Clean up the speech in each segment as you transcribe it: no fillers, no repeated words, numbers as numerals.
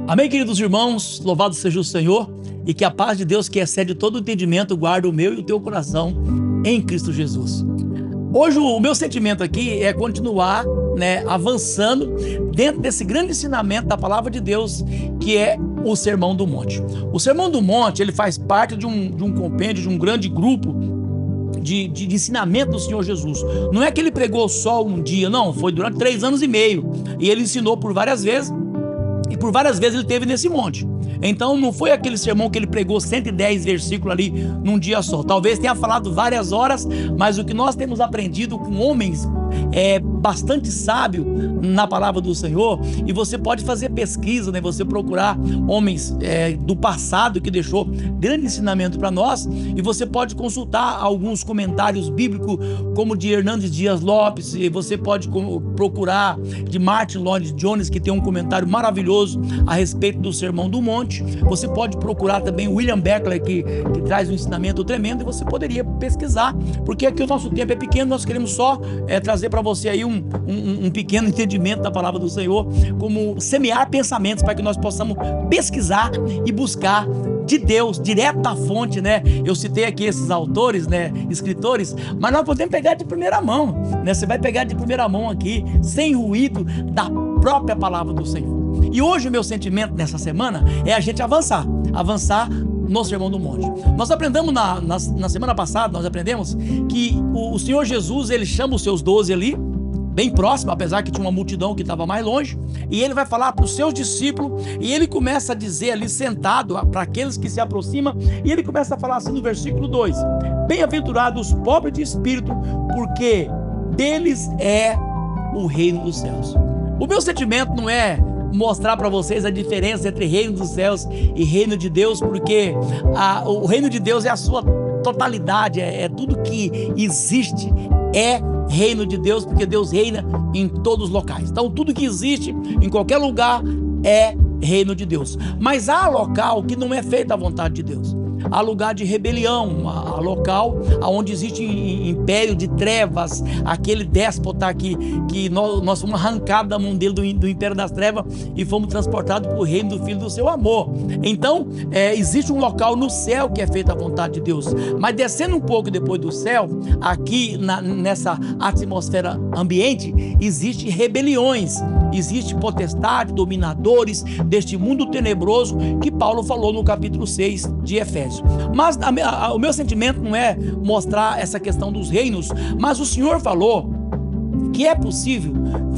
Amém, queridos irmãos, louvado seja o Senhor, e que a paz de Deus, que excede todo o entendimento, guarde o meu e o teu coração em Cristo Jesus. Hoje o meu sentimento aqui é continuar, avançando dentro desse grande ensinamento da palavra de Deus, que é o Sermão do Monte. O Sermão do Monte, ele faz parte de um compêndio, de um grande grupo de ensinamento do Senhor Jesus. Não é que ele pregou só um dia, não, foi durante 3 anos e meio, e ele ensinou por várias vezes, e por várias vezes ele esteve nesse monte. Então não foi aquele sermão que ele pregou 110 versículos ali num dia só. Talvez tenha falado várias horas, mas o que nós temos aprendido com homens bastante sábio na palavra do Senhor, e você pode fazer pesquisa, você procurar homens do passado que deixou grande ensinamento para nós, e você pode consultar alguns comentários bíblicos, como de Hernandes Dias Lopes, e você pode procurar de Martin Lloyd Jones, que tem um comentário maravilhoso a respeito do Sermão do Monte. Você pode procurar também William Beckler, que traz um ensinamento tremendo, e você poderia pesquisar, porque aqui o nosso tempo é pequeno, nós queremos só trazer para você aí um pequeno entendimento da palavra do Senhor, como semear pensamentos para que nós possamos pesquisar e buscar de Deus, direto da fonte, Eu citei aqui esses autores, escritores, mas nós podemos pegar de primeira mão, Você vai pegar de primeira mão aqui, sem ruído da própria palavra do Senhor. E hoje o meu sentimento nessa semana é a gente avançar no Sermão do Monte. Nós aprendemos na semana passada, nós aprendemos que o Senhor Jesus, ele chama os seus 12 ali, bem próximo, apesar que tinha uma multidão que estava mais longe, e ele vai falar para os seus discípulos, e ele começa a dizer ali sentado, para aqueles que se aproximam, e ele começa a falar assim no versículo 2: bem-aventurados os pobres de espírito, porque deles é o reino dos céus. O meu sentimento não é mostrar para vocês a diferença entre reino dos céus e reino de Deus, porque o reino de Deus é a sua totalidade, é tudo que existe, é reino de Deus, porque Deus reina em todos os locais. Então tudo que existe em qualquer lugar é reino de Deus. Mas há local que não é feita a vontade de Deus. Há lugar de rebelião, há local onde existe império de trevas, aquele déspota que nós fomos arrancados da mão dele, do império das trevas, e fomos transportados para o reino do Filho do seu amor. Então existe um local no céu que é feita a vontade de Deus, mas descendo um pouco depois do céu, aqui nessa atmosfera ambiente, existe rebeliões, existe potestade, dominadores deste mundo tenebroso, que Paulo falou no capítulo 6 de Efésios. Mas o meu sentimento não é mostrar essa questão dos reinos, mas o Senhor falou que é possível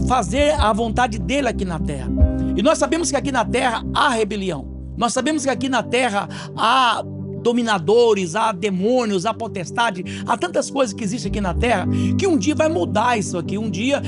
fazer a vontade dele aqui na terra. E nós sabemos que aqui na terra há rebelião, nós sabemos que aqui na terra há dominadores, há demônios, há potestade, há tantas coisas que existem aqui na terra, que um dia vai mudar isso aqui. Um dia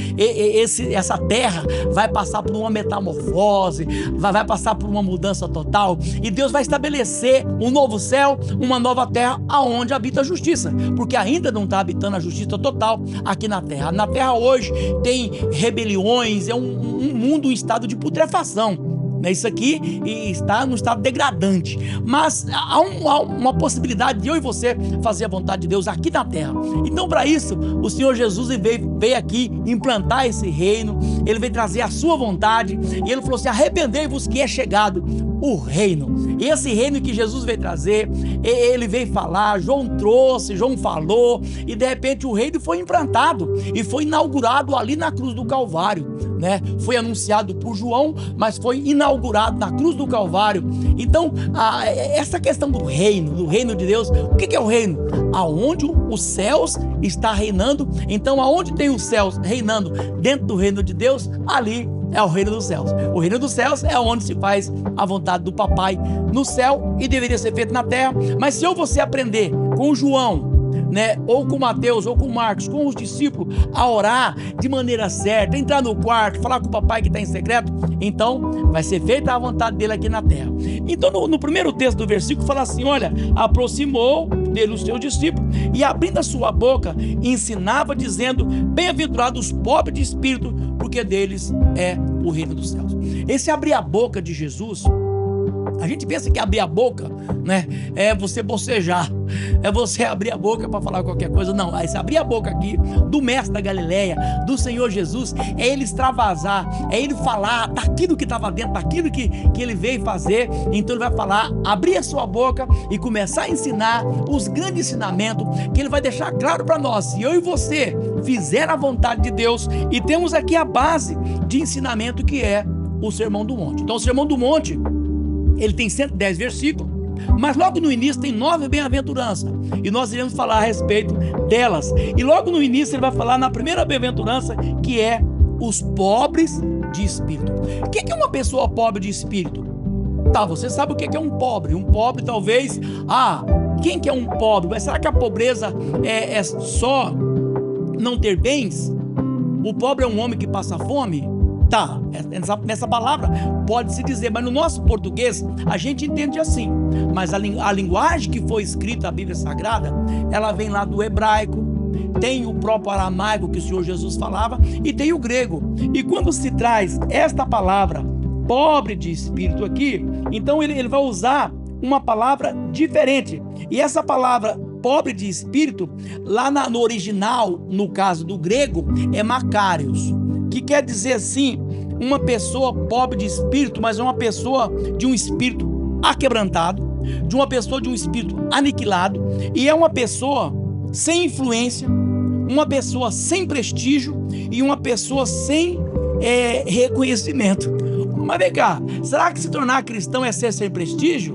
essa terra vai passar por uma metamorfose, vai passar por uma mudança total, e Deus vai estabelecer um novo céu, uma nova terra, aonde habita a justiça, porque ainda não está habitando a justiça total aqui na terra. Na terra hoje tem rebeliões, é um mundo em estado de putrefação. Isso aqui está num estado degradante, mas há uma possibilidade de eu e você fazer a vontade de Deus aqui na terra. Então, para isso, o Senhor Jesus veio aqui implantar esse reino, ele veio trazer a sua vontade, e ele falou assim: arrependei-vos que é chegado o reino. E esse reino que Jesus veio trazer, ele veio falar, João trouxe, João falou, e de repente o reino foi implantado e foi inaugurado ali na cruz do Calvário, Foi anunciado por João, mas foi inaugurado na cruz do Calvário. Então, essa questão do reino de Deus, o que é o reino? Aonde os céus está reinando. Então, aonde tem os céus reinando dentro do reino de Deus, ali é o reino dos céus. O reino dos céus é onde se faz a vontade do papai no céu, e deveria ser feito na terra. Mas se você aprender com João, ou com Mateus, ou com Marcos, com os discípulos, a orar de maneira certa, entrar no quarto, falar com o papai que está em secreto, então vai ser feita a vontade dele aqui na terra. Então no primeiro texto do versículo fala assim: olha, aproximou dele os seus discípulos, e abrindo a sua boca, ensinava, dizendo: bem-aventurados os pobres de espírito, porque deles é o reino dos céus. Esse abrir a boca de Jesus A gente pensa que abrir a boca, né, é você bocejar, é você abrir a boca para falar qualquer coisa. Não, esse abrir a boca aqui do mestre da Galileia, do Senhor Jesus, é ele extravasar, é ele falar daquilo que estava dentro, daquilo que ele veio fazer. Então ele vai falar, abrir a sua boca e começar a ensinar os grandes ensinamentos que ele vai deixar claro para nós. Se eu e você fizer a vontade de Deus, e temos aqui a base de ensinamento que é o Sermão do Monte. Então o Sermão do Monte, ele tem 110 versículos, mas logo no início tem 9 bem-aventuranças, e nós iremos falar a respeito delas. E logo no início ele vai falar na primeira bem-aventurança, que é os pobres de espírito. O que é uma pessoa pobre de espírito? Tá, você sabe o que é um pobre? Um pobre talvez, quem que é um pobre? Mas será que a pobreza é só não ter bens? O pobre é um homem que passa fome? Tá, nessa palavra pode-se dizer, mas no nosso português a gente entende assim. Mas a linguagem que foi escrita, a Bíblia Sagrada, ela vem lá do hebraico, tem o próprio aramaico que o Senhor Jesus falava, e tem o grego. E quando se traz esta palavra, pobre de espírito aqui, então ele vai usar uma palavra diferente. E essa palavra pobre de espírito, lá no original, no caso do grego, é makarios, que quer dizer assim, uma pessoa pobre de espírito, mas é uma pessoa de um espírito aquebrantado, de uma pessoa de um espírito aniquilado, e é uma pessoa sem influência, uma pessoa sem prestígio e uma pessoa sem reconhecimento. Mas vem cá, será que se tornar cristão é ser sem prestígio?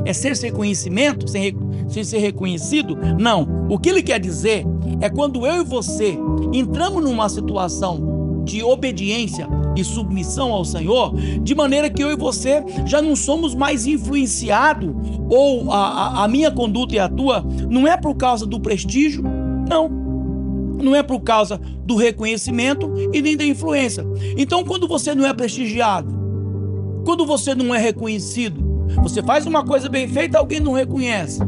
É ser sem conhecimento, sem ser reconhecido? Não, o que ele quer dizer é quando eu e você entramos numa situação de obediência e submissão ao Senhor, de maneira que eu e você já não somos mais influenciados, ou a minha conduta e a tua não é por causa do prestígio, não é por causa do reconhecimento e nem da influência. Então, quando você não é prestigiado, quando você não é reconhecido, você faz uma coisa bem feita, alguém não reconhece.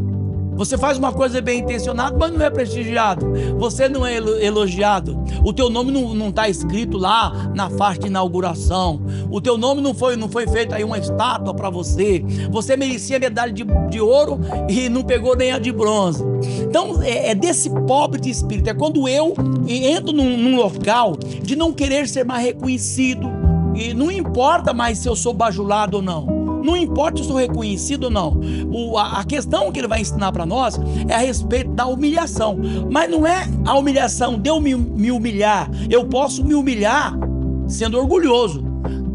Você faz uma coisa bem intencionada, mas não é prestigiado. Você não é elogiado. O teu nome não está escrito lá na faixa de inauguração. O teu nome não foi feito aí uma estátua para você. Você merecia medalha de ouro e não pegou nem a de bronze. Então é desse pobre de espírito. É quando eu entro num local de não querer ser mais reconhecido. E não importa mais se eu sou bajulado ou não. Não importa se eu sou reconhecido ou não. A questão que ele vai ensinar para nós é a respeito da humilhação. Mas não é a humilhação de eu me humilhar. Eu posso me humilhar sendo orgulhoso.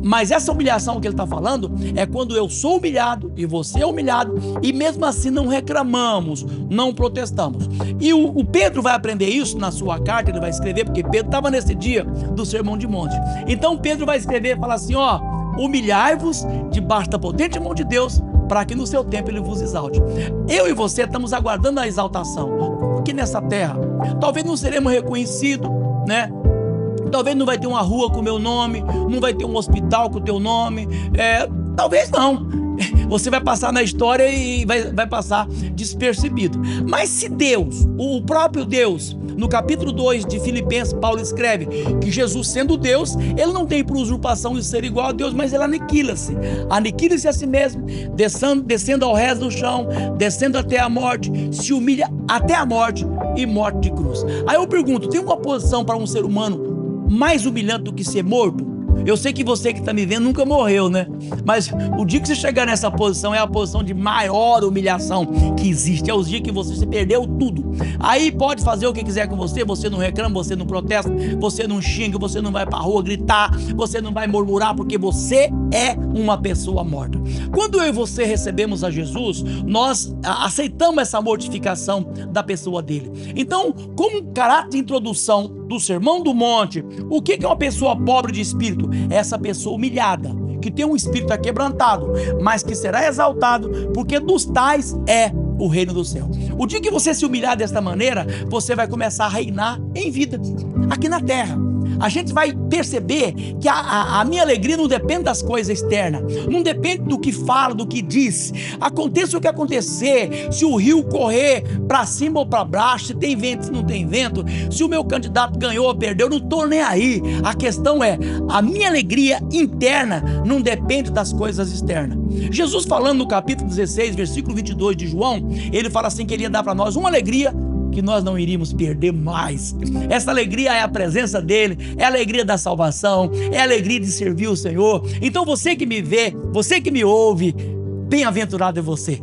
Mas essa humilhação que ele está falando é quando eu sou humilhado e você é humilhado, e mesmo assim não reclamamos, não protestamos. E o Pedro vai aprender isso na sua carta, ele vai escrever, porque Pedro estava nesse dia do Sermão de Monte. Então Pedro vai escrever e falar assim, humilhai-vos debaixo da potente mão de Deus, para que no seu tempo ele vos exalte. Eu e você estamos aguardando a exaltação aqui nessa terra. Talvez não seremos reconhecidos, né? Talvez não vai ter uma rua com o meu nome, não vai ter um hospital com o teu nome, talvez não. Você vai passar na história e vai passar despercebido. Mas se Deus, o próprio Deus, no capítulo 2 de Filipenses, Paulo escreve que Jesus, sendo Deus, ele não tem por usurpação de ser igual a Deus, mas ele aniquila-se a si mesmo, descendo ao resto do chão, descendo até a morte, se humilha até a morte e morte de cruz. Aí eu pergunto, tem uma posição para um ser humano mais humilhante do que ser morto? Eu sei que você que está me vendo nunca morreu, né? Mas o dia que você chegar nessa posição é a posição de maior humilhação que existe. É os dias que você se perdeu tudo. Aí pode fazer o que quiser com você, você não reclama, você não protesta, você não xinga, você não vai pra rua gritar, você não vai murmurar, porque você é uma pessoa morta. Quando eu e você recebemos a Jesus, nós aceitamos essa mortificação da pessoa dele. Então, como caráter de introdução do Sermão do Monte, o que é uma pessoa pobre de espírito? É essa pessoa humilhada, que tem um espírito aquebrantado, mas que será exaltado, porque dos tais é o reino do céu. O dia que você se humilhar desta maneira, você vai começar a reinar em vida, aqui na terra. a gente vai perceber que a minha alegria não depende das coisas externas, não depende do que fala, do que diz. Aconteça o que acontecer, se o rio correr para cima ou para baixo, se tem vento, se não tem vento, se o meu candidato ganhou ou perdeu, eu não estou nem aí. A questão é, a minha alegria interna não depende das coisas externas. Jesus, falando no capítulo 16, versículo 22 de João, ele fala assim que ele ia dar para nós uma alegria que nós não iríamos perder mais. Essa alegria é a presença dele, é a alegria da salvação, é a alegria de servir o Senhor. Então você que me vê, você que me ouve, bem-aventurado é você.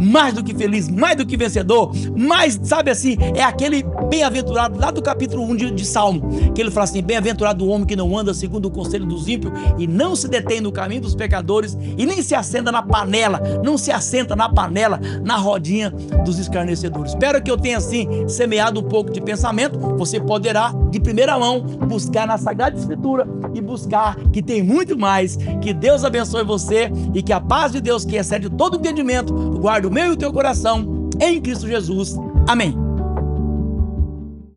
Mais do que feliz, mais do que vencedor, mais, sabe assim, é aquele bem-aventurado lá do capítulo 1 de Salmo, que ele fala assim: bem-aventurado o homem que não anda segundo o conselho dos ímpios e não se detém no caminho dos pecadores e nem se assenta na panela, na rodinha dos escarnecedores. Espero que eu tenha assim semeado um pouco de pensamento. Você poderá de primeira mão buscar na Sagrada Escritura e buscar que tem muito mais. Que Deus abençoe você e que a paz de Deus, que excede todo entendimento, guarde o meu e o teu coração em Cristo Jesus. Amém.